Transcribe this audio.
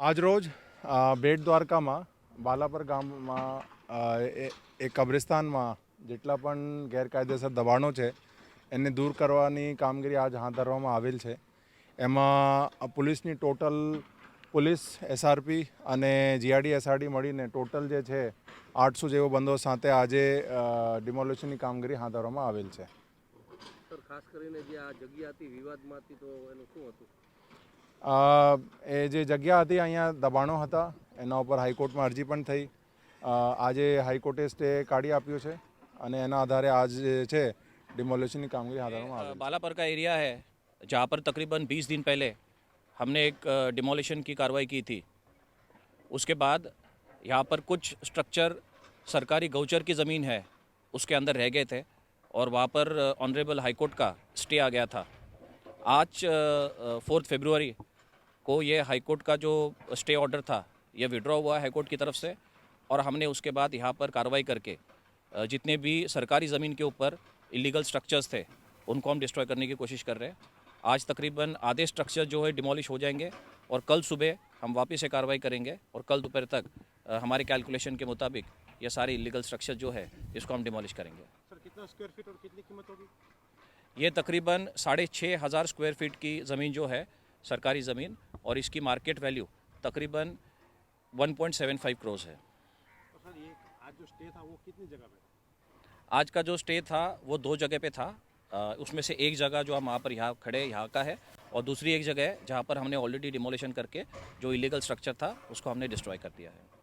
આજરોજ બેટ દ્વારકામાં બાલાપર ગામમાં એક કબ્રિસ્તાનમાં જેટલા પણ ગેરકાયદેસર દબાણો છે એને દૂર કરવાની કામગીરી આજ હાથ ધરવામાં આવેલ છે. એમાં પોલીસની ટોટલ પોલીસ એસઆરપી અને જીઆરડી એસઆરડી મળીને ટોટલ જે છે 800 જેવો બંદોબસ્ત સાથે આજે ડિમોલિશનની કામગીરી હાથ ધરવામાં આવેલ છે. સર, ખાસ કરીને જે આ જગ્યા હતી વિવાદમાં હતી, તો એનું શું હતું? એ જે જગ્યા હતી અહીંયા દબાણો હતા, એના ઉપર હાઈકોર્ટમાં અરજી પણ થઈ. આજે હાઈકોર્ટે સ્ટે કાઢી આપ્યો છે અને એના આધારે આજ છે डिमोलिशन की कामगिरी हाथ धरવામાં आवेल. बालापर का एरिया है जहाँ पर तकरीबन 20 दिन पहले हमने एक डिमोलिशन की कार्रवाई की थी. उसके बाद यहाँ पर कुछ स्ट्रक्चर सरकारी गौचर की ज़मीन है उसके अंदर रह गए थे और वहाँ पर ऑनरेबल हाई कोर्ट का स्टे आ गया था. आज 4 फरवरी को ये हाई कोर्ट का जो स्टे ऑर्डर था ये विड्रॉ हुआ हाई कोर्ट की तरफ से और हमने उसके बाद यहाँ पर कार्रवाई करके जितने भी सरकारी ज़मीन के ऊपर इलीगल स्ट्रक्चर्स थे उनको हम डिस्ट्रॉय करने की कोशिश कर रहे हैं. आज तकरीबन आधे स्ट्रक्चर जो है डिमोलिश हो जाएंगे और कल सुबह हम वापस से कार्रवाई करेंगे और कल दोपहर तक हमारे कैलकुलेशन के मुताबिक ये सारे इलीगल स्ट्रक्चर जो है इसको हम डिमोलिश करेंगे. सर, कितना स्क्वायर फीट और कितनी कीमत होगी? ये तकरीबन 6,500 स्क्वायर फीट की ज़मीन जो है सरकारी ज़मीन और इसकी मार्केट वैल्यू तकरीबन 1.75 करोड़ है. तो सर, ये आज जो स्टे था वो कितनी जगह पे? आज का जो स्टे था वो 2 जगह पे था. उसमें से एक जगह जो हम वहाँ पर यहाँ खड़े यहाँ का है और दूसरी एक जगह है जहाँ पर हमने ऑलरेडी डिमोलिशन करके जो इलीगल स्ट्रक्चर था उसको हमने डिस्ट्रॉय कर दिया है.